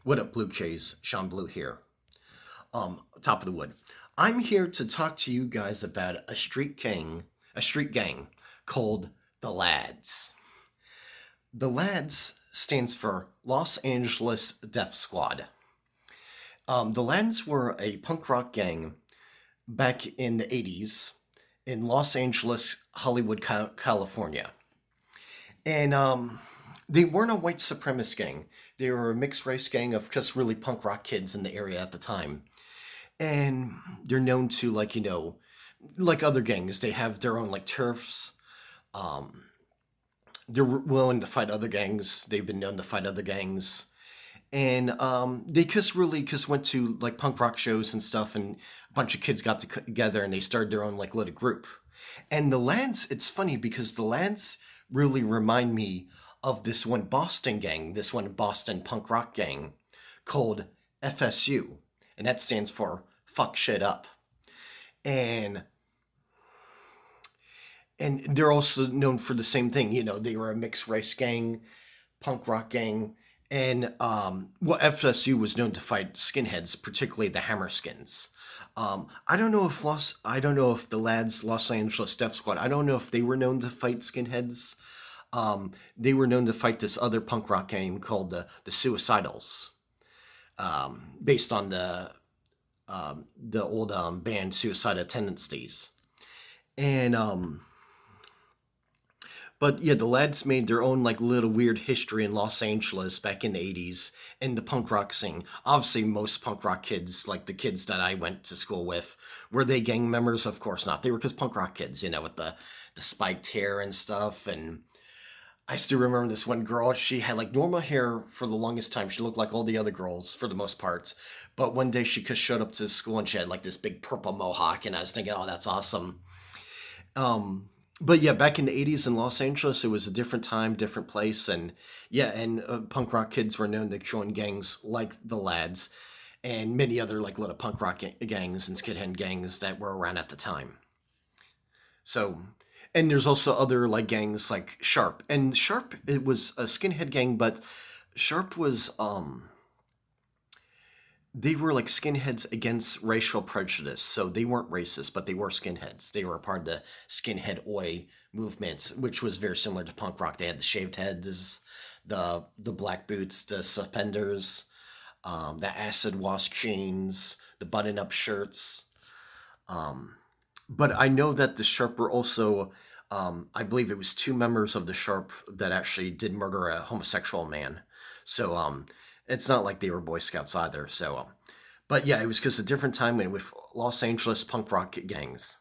What up, Blue Jays? Sean Blue here. Top of the wood. I'm here to talk to you guys about a street gang called the Lads. The Lads stands for Los Angeles Death Squad. The Lads were a punk rock gang back in the 80s in Los Angeles, Hollywood, California. And they weren't a white supremacist gang. They were a mixed race gang of just really punk rock kids in the area at the time. And they're known to, like other gangs, they have their own like turfs. They're willing to fight other gangs. They've been known to fight other gangs. And they just went to like punk rock shows and stuff, and a bunch of kids got together and they started their own like little group. And the Lads, it's funny because the Lads really remind me of this one Boston gang, this one Boston punk rock gang called FSU, and that stands for Fuck Shit Up. And they're also known for the same thing. They were a mixed race gang, punk rock gang, and FSU was known to fight skinheads, particularly the Hammerskins. I don't know if the Lads Los Angeles Death Squad. I don't know if they were known to fight skinheads. They were known to fight this other punk rock gang called the Suicidals, based on the old band Suicidal Tendencies. And but yeah, the lads made their own like little weird history in Los Angeles back in the 80s in the punk rock scene. Obviously, most punk rock kids, like the kids that I went to school with, were they gang members? Of course not. They were just punk rock kids, with the spiked hair and stuff. And I still remember this one girl. She had like normal hair for the longest time. She looked like all the other girls for the most part. But one day she just showed up to school and she had like this big purple mohawk, and I was thinking, oh, that's awesome. But yeah, back in the 80s in Los Angeles, it was a different time, different place. And yeah, and punk rock kids were known to join gangs like the Lads and many other like little punk rock gangs and skidhead gangs that were around at the time. So, and there's also other like gangs like Sharp. And Sharp, it was a skinhead gang, but Sharp was they were like skinheads against racial prejudice. So they weren't racist, but they were skinheads. They were a part of the skinhead oi movement, which was very similar to punk rock. They had the shaved heads, the black boots, the suspenders, the acid wash chains, the button up shirts. But I know that the Sharp were also, I believe it was two members of the Sharp that actually did murder a homosexual man. So it's not like they were Boy Scouts either. So, but yeah, it was just a different time with Los Angeles punk rock gangs.